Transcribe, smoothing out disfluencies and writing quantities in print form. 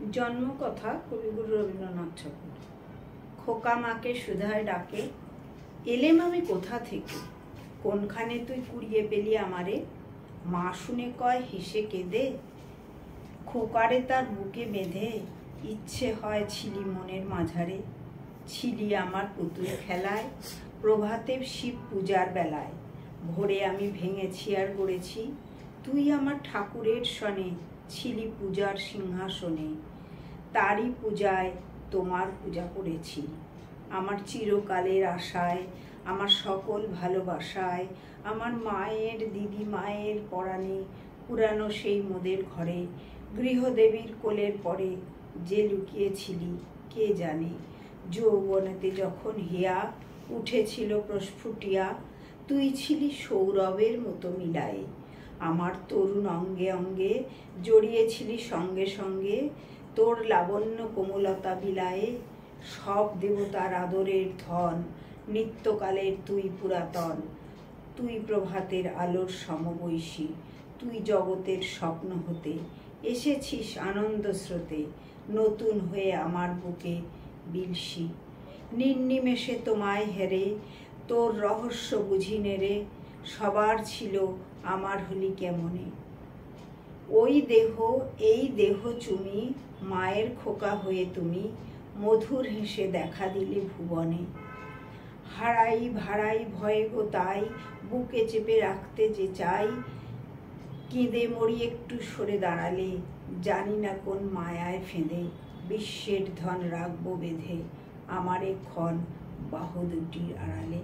জন্মকথা কবিগুরু রবীন্দ্রনাথ ঠাকুর। খোকা মাকে সুধায় ডাকে, এলেম আমি কোথা থেকে, কোনখানে তুই কুড়িয়ে পেলি আমারে। মা শুনে কয় হেসে কেঁদে, খোকারে তার বুকে বেঁধে, ইচ্ছে হয় ছিলি মনের মাঝারে। ছিলি আমার পুতুল খেলায়, প্রভাতে শিব পূজার বেলায়। ভোরে আমি ভেঙেছি আর গড়েছি, তুই আমার ঠাকুরের সনে ছিলি পূজার সিংহাসনে। তারই পূজায় তোমার পূজা করেছি, আমার চিরকালের আশায়, আমার সকল ভালোবাসায়, আমার মায়ের দিদি মায়ের পরাণে পুরানো সেই মোদের ঘরে। গৃহদেবীর কোলের পরে যে লুকিয়েছিলি কে জানে। যৌবনেতে যখন হিয়া উঠেছিল প্রস্ফুটিয়া, তুই ছিলি সৌরভের মতো মিলায়ে। আমার তরুণ অঙ্গে অঙ্গে জড়িয়েছিলি সঙ্গে সঙ্গে, তোর লাবণ্য কোমলতা বিলায়ে। সব দেবতার আদরের ধন, নিত্যকালের তুই পুরাতন। তুই প্রভাতের আলোর সমবয়সী, তুই জগতের স্বপ্ন হতে এসেছিস আনন্দ স্রোতে, নতুন হয়ে আমার বুকে বিলসি। নির্নিমেষে তোমায় হেরে তোর রহস্য বুঝি নেরে, সবার ছিল আমার হলি কেমনে। ওই দেহ এই দেহ চুমি, মায়ের খোকা হয়ে তুমি মধুর হেসে দেখা দিলে ভুবনে। হারাই ভাড়াই ভয়ে গো তাই, বুকে চেপে রাখতে যে চাই। কেঁদে মরি একটু সরে দাঁড়ালে, জানি না কোন মায়ায় ফেঁদে বিশ্বের ধন রাখবো বেঁধে, আমারে ক্ষণ বাহু দুটির আড়ালে।